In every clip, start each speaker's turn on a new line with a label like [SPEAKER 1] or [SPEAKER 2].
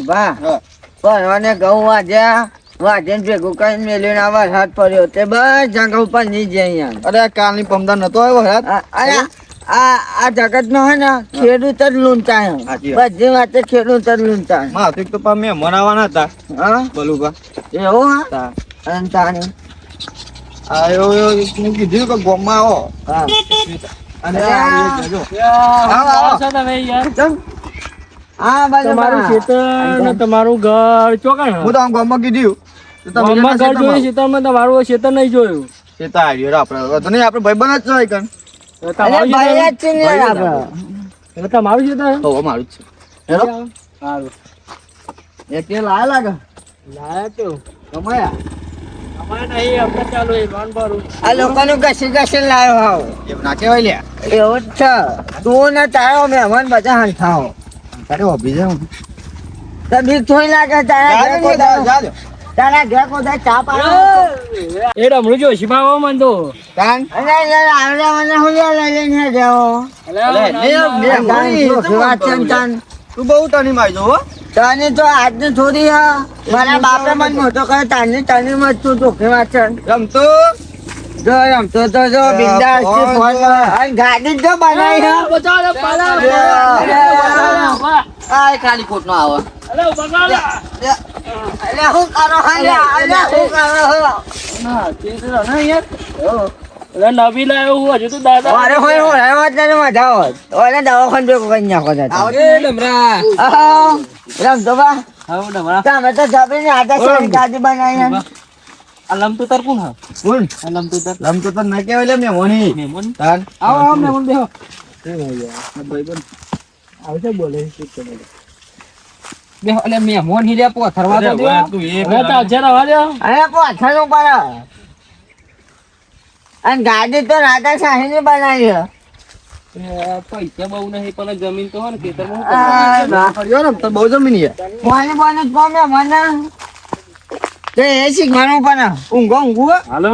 [SPEAKER 1] બા પરવાને ઘઉં વાજ્યા ભેગું કરીને મેલીને આવા હાથ પડ્યો તે બસ જંગલ ઉપર નહીં જાય અહીંયા.
[SPEAKER 2] અરે કાલની પમદાર નતો આવ્યો હાથ.
[SPEAKER 1] અરે આ જગત નો હે ને ખેડૂત જ લૂંટાય. બધી વાતે ખેડૂત જ લૂંટાય.
[SPEAKER 2] માથું તો મેં મનાવાના હતા.
[SPEAKER 1] હા
[SPEAKER 2] બોલું
[SPEAKER 1] એવું હા અને તાણી
[SPEAKER 2] આયો હું કીધું કે ગોમમાં આવો.
[SPEAKER 1] હા
[SPEAKER 2] અને
[SPEAKER 3] તમારું ખેતર ને તમારું ઘર ચોકણ.
[SPEAKER 2] હું તો આમ ગોમમાં કીધું
[SPEAKER 3] ગામમાં ઘર જોયું ખેતરમાં તમારું ખેતર નહીં જોયું.
[SPEAKER 2] ખેતર આવ્યો આપડે તો નહીં આપડે ભાઈબંધ જ છે કણ.
[SPEAKER 3] તમારું
[SPEAKER 1] ભાઈ જ છે ને આપણે.
[SPEAKER 3] એટલે તમારું ખેતર
[SPEAKER 2] હો મારું જ છે. હેલો
[SPEAKER 3] સારું
[SPEAKER 2] એ કે લાયા લાગે
[SPEAKER 3] લાયા તો
[SPEAKER 2] કમાયા
[SPEAKER 3] અમારે નહીં આપણે ચાલુ એ લોન ભરું.
[SPEAKER 1] આ લોકોનું ઘસી લાવ્યો હાવ
[SPEAKER 2] એમ ના કહેવાય લ્યા.
[SPEAKER 1] એવું જ છે. તું ને તારો મહેમાન બધા હંથાઓ
[SPEAKER 2] તારે ઓભી જાવ
[SPEAKER 1] તો બીક થોડી લાગે તારા ઘેર કોદા ચા પાડો
[SPEAKER 3] એ રમણું જો શિપાવો મન તો
[SPEAKER 2] કાન
[SPEAKER 1] અને આવડે મને હું લઈને જાઓ
[SPEAKER 2] તું બહુ તની મારજો હો.
[SPEAKER 1] તને તો આજની થોડી મારા બાપે મને મોટો કર્યો તની માં તું ચોખ્ખી વાત છે
[SPEAKER 2] રમતો
[SPEAKER 1] જો રમતો તો જો બિંદાસ ગાડી જો બનાવી
[SPEAKER 2] ખાલી ખોટ નો આવે
[SPEAKER 1] એટલે હું કરો
[SPEAKER 3] નવી લાવ્યો હું હજુ તો દાદા
[SPEAKER 1] અરે હોય મજા હોત ઓલે દવાખાને ભેગો કરી નાખો રમતો બા તમે તો જમીને આધા ગાડી બનાવી
[SPEAKER 3] લમતું તર કોણ હા
[SPEAKER 2] કોણ
[SPEAKER 3] લમતું તર
[SPEAKER 2] લમતો તો ના કહેવાય લે મે મોની
[SPEAKER 3] મેમન
[SPEAKER 2] તાન
[SPEAKER 3] આવો આવો મેમન બેહો
[SPEAKER 2] આવશે બોલે
[SPEAKER 3] બેહો એટલે મેમન હીરે પોથરવા દો
[SPEAKER 2] તું એ
[SPEAKER 3] હવે તો અજર આવવા દો
[SPEAKER 1] અરે પોછાનું પર અને ગાડી તો રાધા શાહી ની બનાવી
[SPEAKER 3] પૈસા બહુ નહીં પણ જમીન તો હોય ને ખેતરમાં
[SPEAKER 2] કર્યો ને તો બહુ જમીન યાર
[SPEAKER 1] કોને કોને કોમે મને તે એ શીખવાનું પણ ઊંઘો
[SPEAKER 3] હાલો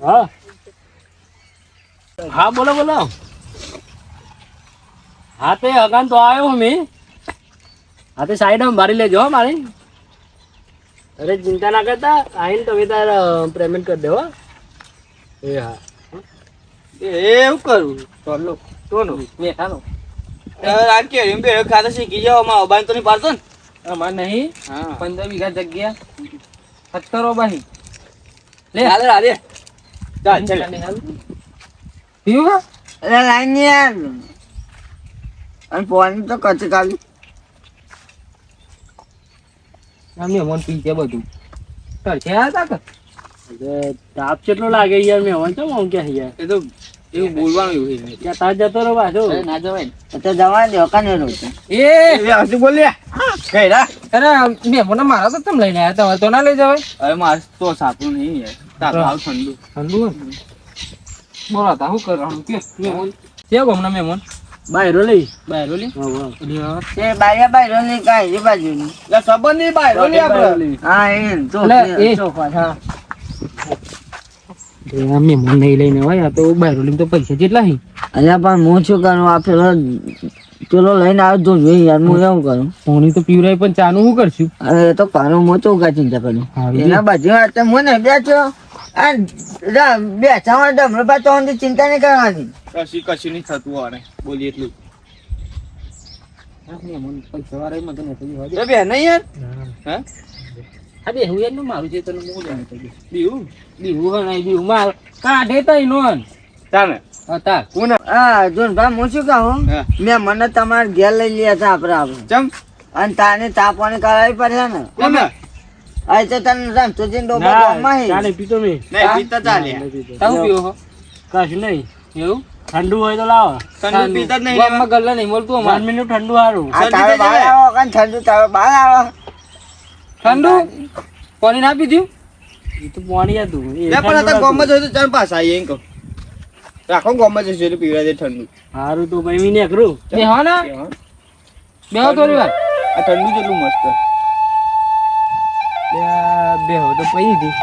[SPEAKER 3] હા હા બોલો બોલો હા તે અગાન તો આવ્યો મેં હા તે સાઈડ મારી લેજો હો મારી અરે ચિંતા ના કરતા આવીને તમે તાર પેમેન્ટ કરી દેવો એ હા
[SPEAKER 2] એવું કરું ચાલો
[SPEAKER 3] કોનો મેઠાનો
[SPEAKER 2] આ કે એમ બે ખાતા શીખી જાવ માં બાઈન તો નહીં પાડતો ને
[SPEAKER 3] અમાર નહીં
[SPEAKER 2] હા
[SPEAKER 3] 15 વીઘા જગ્યા 17 બાહી લે
[SPEAKER 2] હાલે હાલે ચાલ ચાલ
[SPEAKER 3] પીવું
[SPEAKER 1] એટલે લાઈન ની યાર અને પોણી તો કચ્છ કાઢી
[SPEAKER 3] અમે મન પી છે બધું છે હતા કે તાપ કેટલો લાગે યાર મેં વન ચમ કે યાર
[SPEAKER 2] એ તો એવું બોલવાનું એવું છે
[SPEAKER 3] ત્યાં તાર જતો રહો પાછો
[SPEAKER 2] ના જવાય
[SPEAKER 1] તો જવા દો કાને રોજ
[SPEAKER 3] એ
[SPEAKER 2] હજુ બોલ્યા કઈ રા
[SPEAKER 3] અરે મેં મને મારા તો તમે લઈને આવ્યા તમારે તો ના લઈ જવાય
[SPEAKER 2] હવે માર તો સાપું નહીં યાર તાપ આવ ઠંડુ
[SPEAKER 3] ઠંડુ બોલા તા શું કરવાનું કે મેમન છે ગમના મેમન બાયરો લે
[SPEAKER 1] તે બાય રોની કાઈ બાજુ ની
[SPEAKER 2] લે સબન ની બાય રોલી આપણે
[SPEAKER 1] હા એ તો
[SPEAKER 3] એ
[SPEAKER 1] ચોખા હા
[SPEAKER 3] મેમન નહીં લઈને હોય આ તો બાયરો લઈને તો પૈસા જેટલા હી
[SPEAKER 1] અલ્યા પણ હું શું કરું આ પેલો લઈને આવ્યો તો જોઈએ યાર હું એવું કરું
[SPEAKER 3] પાણી તો પીવરાય પણ ચાનું શું કરશું
[SPEAKER 1] અરે એ તો કાનો હું ચોખા ચિંતા કરું એના બધી વાત મને બેઠો આ બેઠા ડમરબા તો ચિંતા નહીં કરવાની
[SPEAKER 2] કશું નહીં થતું આને બોલી એટલું
[SPEAKER 3] પૈસા વાળા મને નથી
[SPEAKER 2] એ બે નહીં યાર હા
[SPEAKER 3] આ બે હું એનું મારું છે તને મોં જાણ થઈ ગયું બીવું હણાઈ બીવું માર કાઢે તઈ નોન
[SPEAKER 2] તાને
[SPEAKER 3] હતા
[SPEAKER 2] કોણ
[SPEAKER 1] હા જોન ભાઈ હું શું કહું
[SPEAKER 2] હા.
[SPEAKER 1] મેં મને તમારા ઘેર લઈ લ્યા હતા આપણે
[SPEAKER 2] ચમ
[SPEAKER 1] અને તાને તાપવાની કરાવી પડે ને
[SPEAKER 2] કોને
[SPEAKER 1] આ તો તને રમતુજી ડોબા ગામમાં
[SPEAKER 3] ચાલે પીતો મે
[SPEAKER 2] નહીં પીતા ચાલ્યા
[SPEAKER 3] તાવ પીવો હો કશું નહીં એવું ઠંડુ હોય તો લાવો
[SPEAKER 2] ઠંડુ પીતા જ નહીં
[SPEAKER 3] ગામમાં ગલ્લા નહીં મળતું 5 મિનિટ ઠંડુ સારું
[SPEAKER 1] આ તારે બહાર આવો કાન ઠંડુ તારે બહાર આવો
[SPEAKER 3] ઠંડુ પાણી ના પીધું એ તો પાણી હતું
[SPEAKER 2] લે પણ આ તો ગોમમાં જોઈ તો ચાલ પાછા આવીએ એમ કહું રાખો ગોમમાં જઈશું એટલે પીવડા દે ઠંડુ
[SPEAKER 3] સારું તો ભાઈ મી નીકળું બે હો ને બે હો થોડી વાર
[SPEAKER 2] આ ઠંડુ કેટલું મસ્ત
[SPEAKER 3] બે હો તો પઈ હતી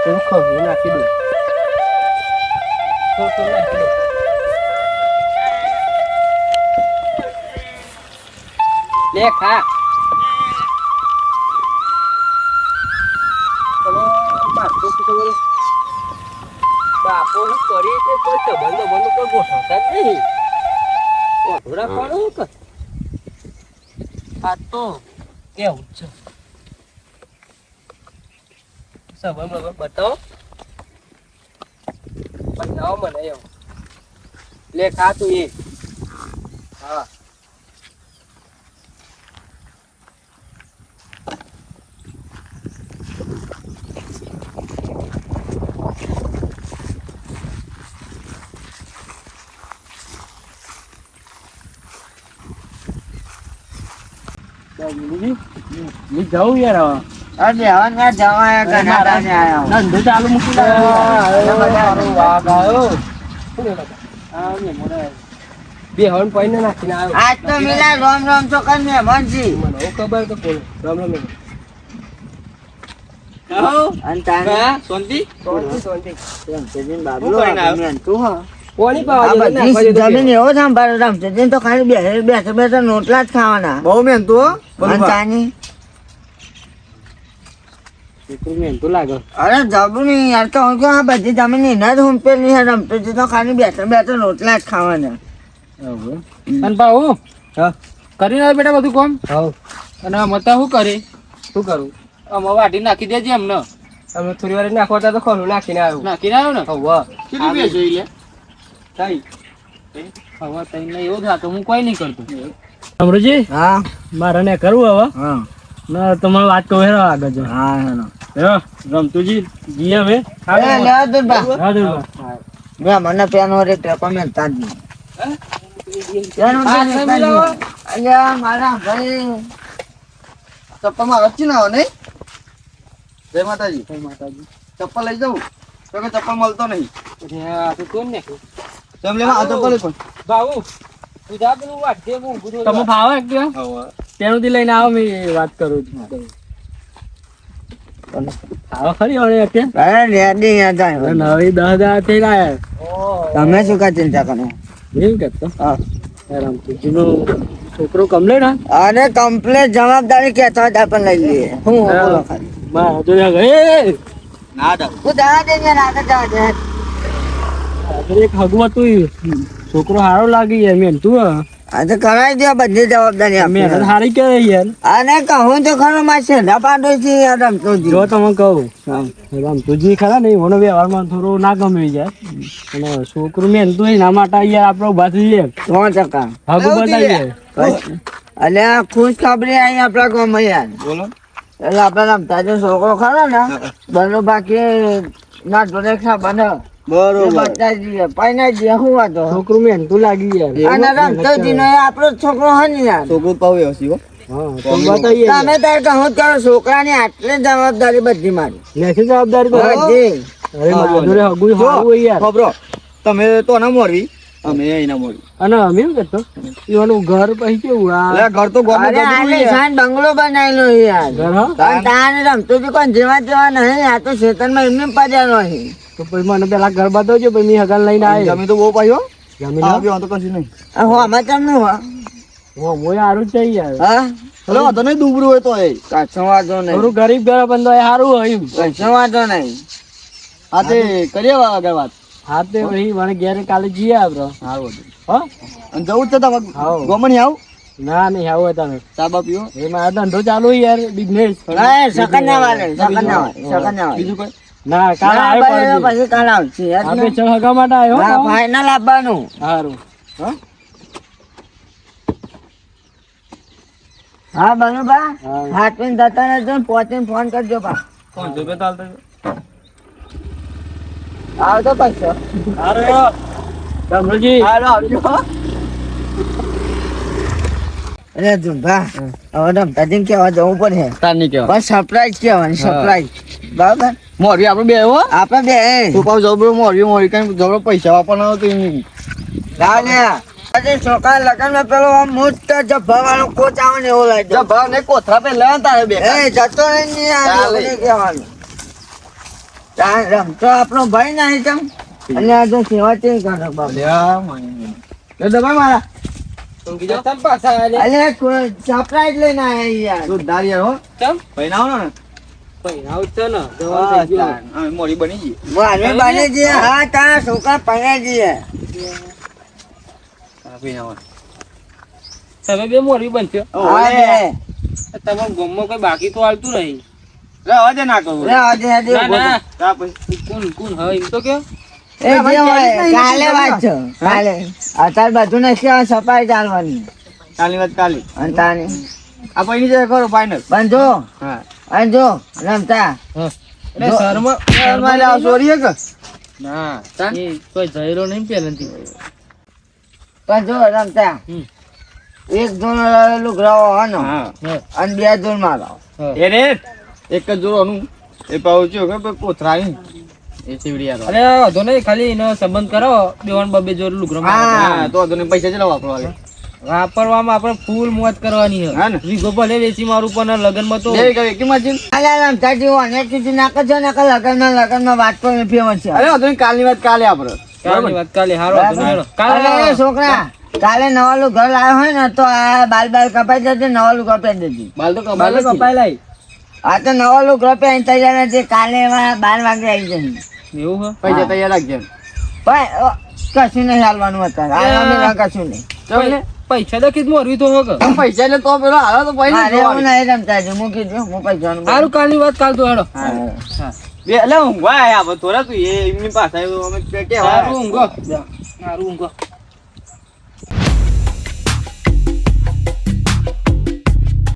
[SPEAKER 3] થોડું ખવું નાખી દઉં થોડું નાખી દઉં લે ખા બાપો શું કરી તે કોઈ સંબંધ કોઈ ગોઠવતા જ નહીં થોડા પાડો કે આ તો કેવું છે સંબંધ બતાવો મને એવું લે ખા તું એ હા જાઉં યાર
[SPEAKER 1] અરે હવે ના જવાય ઘણા ને આયા
[SPEAKER 3] ધંધો ચાલુ મૂકી બે હવન પૈને નાખીને આવ્યો
[SPEAKER 1] આજ તો મિલા રોમ રોમ તો કર મહેમાન છી
[SPEAKER 3] મને ખબર તો કોણ રામ રામ
[SPEAKER 1] શાંતિ બાબલો
[SPEAKER 2] હું કહીને આવ્યો?
[SPEAKER 1] તું હા
[SPEAKER 3] કોની
[SPEAKER 1] આ
[SPEAKER 3] પાવા
[SPEAKER 1] બધી જમીન એવો સંભાળે રામચંદ્ર તો ખાલી બેઠા રોટલા જ ખાવાના
[SPEAKER 2] બહુ મહેનતું હો
[SPEAKER 1] અને ચાની
[SPEAKER 3] મહેનતું લાગે
[SPEAKER 1] અરે જબરું નહીં યાર તો હું કહું આ બધી જમીન એના જ હુંપેલી છે રમતો તો ખાલી બેઠા રોટલા જ ખાવાના
[SPEAKER 3] અને ભાऊ કરી ના બેટા બધું કામ અને મતા શું કરી શું કરું અમે વાટી નાખી દેજે એમને અમે થોડી વાર નાખવા તો ખોલું નાખીને આવ્યો ને
[SPEAKER 2] કેટલી બે જોઈ લે
[SPEAKER 3] હવે તઈને એવું થતું હું કોઈ નહીં કરતો અમરુજી
[SPEAKER 1] હા
[SPEAKER 3] મારે ને કરવું હવે
[SPEAKER 1] હા
[SPEAKER 3] ના તમારે વાત કહો હેરો આગળ જો
[SPEAKER 1] હા હેલો
[SPEAKER 3] રમતુજી જી હવે
[SPEAKER 1] લેવા દે બા
[SPEAKER 3] હા દે
[SPEAKER 1] મેં મને પેનો રે ટેપા મેં તાજી અલ્યા મારા ભાઈ
[SPEAKER 2] ચપ્પલમાં રચી ના આવે નહીં જય માતાજી
[SPEAKER 3] માતાજી
[SPEAKER 2] ચપ્પલ લઈ જાઉં તો કે ચપ્પલ મળતો નહીં
[SPEAKER 3] આ તો કોણ ને
[SPEAKER 2] તેમ લેવા આ ચપ્પલ પણ
[SPEAKER 3] બાબુ તું જા પેલું વાત દે હું તમે ફાવે કે તેનું લઈને આવો મેં વાત કરું છું આવો ખરી હવે અત્યારે
[SPEAKER 1] અરે રેડી યાર જાય
[SPEAKER 3] નવી 10,000 થઈ રહ્યા
[SPEAKER 1] તમે શું કા ચિંતા કરો
[SPEAKER 3] એમ કેતો
[SPEAKER 1] હા
[SPEAKER 3] રામતુજીનો છોકરો કમલે ને
[SPEAKER 1] અરે કમ્પ્લેટ જવાબદારી કેતા હતા પણ લઈ લઈએ હું બોલો ખાલી
[SPEAKER 3] મારા જો એ
[SPEAKER 2] ના દા
[SPEAKER 1] હું જવા દે યાર આગળ જવા દે
[SPEAKER 3] એક હગવા તું છોકરો સારો લાગી યાર મેં તું
[SPEAKER 1] આજે કરાવી દે બધી જવાબદારી
[SPEAKER 3] મેં
[SPEAKER 1] આપી
[SPEAKER 3] સારી કે યાર
[SPEAKER 1] અને કહું તો ખરો માં છેડા પાડો છે યાર રમતો
[SPEAKER 3] જો તમે કહું રામતુજી ખરા ને એનો વ્યવહારમાં થોડું ના ગમી જાય અને છોકરું મેં તું એના માટે યાર આપણે ઉભા થઈ જાય
[SPEAKER 1] 100%
[SPEAKER 3] હગું બતાવીએ
[SPEAKER 1] અલ્યા ખુશ ખબરી આવી આપડા ગામમાં યાર
[SPEAKER 2] બોલો
[SPEAKER 1] એટલે આપડે રમતા જો છોકરો ખરો ને બનો બાકી ના જોડે બને
[SPEAKER 2] બરોબર
[SPEAKER 1] બતાવી પૈના દે શું વાતો
[SPEAKER 3] છોકરું મેં તું લાગી યાર
[SPEAKER 1] અને રમતો જીનો આપણો જ છોકરો હે ને યાર
[SPEAKER 2] છોકરું પાવ વ્યવસ્થિત હો
[SPEAKER 3] હા તો બતાવીએ
[SPEAKER 1] તમે તાર કહું કરો છોકરાની આટલી જવાબદારી બધી મારી
[SPEAKER 3] લેખી જવાબદારી તો
[SPEAKER 1] બધી
[SPEAKER 3] અરે મારા જોડે હગું સારું હોય યાર
[SPEAKER 2] ખબરો તમે તો ના મોરવી અમે અહીંના મોરવી
[SPEAKER 3] અને અમે એમ કહેતો એવાનું ઘર પછી કેવું આ
[SPEAKER 2] એટલે ઘર તો ગમે
[SPEAKER 1] અરે આલે શાન બંગલો બનાવેલો યાર
[SPEAKER 3] ઘર હા
[SPEAKER 1] પણ તાને રમતો તો કોઈ જેવા જેવા નહીં આ તો શેતનમાં એમને પડ્યા નહીં
[SPEAKER 3] તો પછી મને પેલા ઘર બતાવજો પછી મેં હગાન લઈને આવી
[SPEAKER 2] જમી તો બહુ પાયો
[SPEAKER 3] જમીન
[SPEAKER 2] આવ્યો તો કશું નહીં
[SPEAKER 1] આ હો આમાં તમને હો
[SPEAKER 3] હું સારું જ થઈ યાર
[SPEAKER 1] હા
[SPEAKER 2] હલો વાંધો નહીં દુબળું હોય તો એ
[SPEAKER 1] કશો વાંધો નહીં
[SPEAKER 3] થોડું ગરીબ ઘર બંધો એ સારું હોય
[SPEAKER 1] કશો વાંધો નહીં
[SPEAKER 2] હા તે કરીએ આગળ વાત
[SPEAKER 3] હા તે ભાઈ મને ઘેર કાલે જઈએ આપડે
[SPEAKER 2] સારું હતું
[SPEAKER 3] હા
[SPEAKER 2] અને જવું જ છે તમારે
[SPEAKER 3] હાઉ.
[SPEAKER 2] ગમણી આવ
[SPEAKER 3] ના નહીં આવું હોય તમે
[SPEAKER 2] ચા બા પીવો
[SPEAKER 3] એ મારા ધંધો ચાલુ હોય યાર બિઝનેસ
[SPEAKER 1] હા સકન ના વાલે સકન ના વાલે
[SPEAKER 2] બીજું કોઈ
[SPEAKER 3] ના કાલે આવ્યો
[SPEAKER 1] પછી કાલ આવશે
[SPEAKER 3] આપણે ચલ હગા માટે આવ્યો
[SPEAKER 1] હા ફાઈનલ આપવાનું
[SPEAKER 3] સારું
[SPEAKER 1] હા બરોબર
[SPEAKER 3] હા.
[SPEAKER 1] હાથ પીને જતા રહેજો ને પહોંચીને ફોન કરજો બા આવતો પૈસો
[SPEAKER 3] સારું ધમરુજી
[SPEAKER 1] હાલો આવજો અરે જુંભા હવે રમતાજી કેવા જવું પડે
[SPEAKER 2] તાર નહીં કહેવાય
[SPEAKER 1] બસ સરપ્રાઈઝ કહેવાની સરપ્રાઈઝ બરાબર
[SPEAKER 2] મોરવી આપણે બે હો
[SPEAKER 1] આપણે બે
[SPEAKER 2] તું પાવ જબરો મોરવી કઈ જબરો પૈસા વાપરવાનો તો
[SPEAKER 1] લાવ્યા આજે છોકરા લગનમાં પેલો આમ મોટો જબ્બા વાળો કોચ આવે ને એવો લાગ્યો
[SPEAKER 2] ભાવ ને કોથરા પે લેવા તારે બે
[SPEAKER 1] એ જતો નહીં આ
[SPEAKER 2] ચાલે.
[SPEAKER 1] લોકોને કહેવાનું તાર રમતો આપણો ભાઈ નહીં તમ અને આ જો સેવા તે કરો બાબુ
[SPEAKER 2] દબાઈ મારા
[SPEAKER 3] ઊંઘી જાઓ. ચમ પાછા આલે?
[SPEAKER 1] અલે સરપ્રાઈઝ લઈને આયા યાર.
[SPEAKER 2] તું દાર યાર હો
[SPEAKER 3] ચમ?
[SPEAKER 2] પૈનાવો ને
[SPEAKER 3] પૈણાવું જ છે ને, જવાનું થઈ ગયું.
[SPEAKER 2] હા, મોડી બની ગઈ
[SPEAKER 1] મારે બને છે હા તારા છોકરા પડ્યા છે.
[SPEAKER 2] હા, પૈનાવો
[SPEAKER 3] તમે બે મોરી બનશો.
[SPEAKER 1] હા બે.
[SPEAKER 3] તમારા ગામમાં કોઈ બાકી તો હાલતું નહીં.
[SPEAKER 2] લે હવે ના કરું
[SPEAKER 1] લે આજે આજે
[SPEAKER 3] ના ના
[SPEAKER 2] તા પછી
[SPEAKER 3] કોણ હવે એમ તો કે
[SPEAKER 1] એ જે હોય કાલે વાત છે કાલે અત્યારે બધું નથી હવે સફાઈ ચાલવાની
[SPEAKER 2] કાલની વાત કાલી
[SPEAKER 1] અને તાની
[SPEAKER 2] આ પૈની જાય ખરો ફાઈનલ
[SPEAKER 1] પણ જો
[SPEAKER 2] હા
[SPEAKER 1] અને જો રમતા
[SPEAKER 3] એટલે શહેરમાં
[SPEAKER 2] શહેરમાં લે આ ચોરીએ કે
[SPEAKER 3] ના એ કોઈ જયેલો નહીં પહેલેથી.
[SPEAKER 1] પણ જો રમતા
[SPEAKER 3] હમ.
[SPEAKER 1] એક ધૂન લુગરાવો હનો
[SPEAKER 2] હા
[SPEAKER 1] અને બે ધૂન મારો
[SPEAKER 2] એ રે એક જ જોવાનું એ પાઉ છે કે કોથરાઈ એ સીવડિયા
[SPEAKER 3] અરે વાંધો નહીં, ખાલી એનો સંબંધ કરો બેવાન બબે જોર લુગરો
[SPEAKER 2] હા તો તને પૈસા ચલાવ વાપરો હવે
[SPEAKER 3] વાપરવામાં આપણે ફૂલ મોજ કરવાની
[SPEAKER 2] હા ને?
[SPEAKER 3] છે. વીઘો ભલે વેચી મારું પણ લગનમાં તો
[SPEAKER 2] લે કે કિંમત છે
[SPEAKER 1] અલે રમતા જેવું અને કીધું નાખો છો ને લગનમાં વાત પર ફેમસ છે
[SPEAKER 2] અરે તો કાલની વાત કાલે આપણે
[SPEAKER 3] કાલની વાત કાલે હારો હતો ને હેડો. કાલે
[SPEAKER 1] અરે છોકરા કાલે નવા લુગર લાવ્યો હોય ને તો આ બાલ બાલ કપાઈ જશે નવા લુગર પહેરી દેજે.
[SPEAKER 2] બાલ તો
[SPEAKER 3] બાલે
[SPEAKER 2] કમાલ
[SPEAKER 3] કપાઈ લાઈ.
[SPEAKER 1] આ તો નવા લુગર પહેરી તૈયાર નથી કાલે એમાં 12 વાગે આવી જશે
[SPEAKER 3] એવું હે?
[SPEAKER 2] પૈસા તૈયાર રાખજે
[SPEAKER 1] પણ કશું નહીં હાલવાનું અત્યારે હાલવાનું કશું નહીં
[SPEAKER 2] ચલ
[SPEAKER 3] પૈસા તો કીધું મોરવી તો હોગ.
[SPEAKER 2] પૈસા એટલે તો પેલો હાલો તો પૈસા
[SPEAKER 1] મારે એવું નહીં રમતા છે મૂકી દો હું પૈસાનું
[SPEAKER 3] હારું કાલની વાત કાલ તો હેડો.
[SPEAKER 1] હા.
[SPEAKER 2] બે એટલે ઊંઘવા આયા થોડા તું એ એમની પાસે આવ્યો અમે કે
[SPEAKER 3] હારું ઊંઘો. હારું ઊંઘો.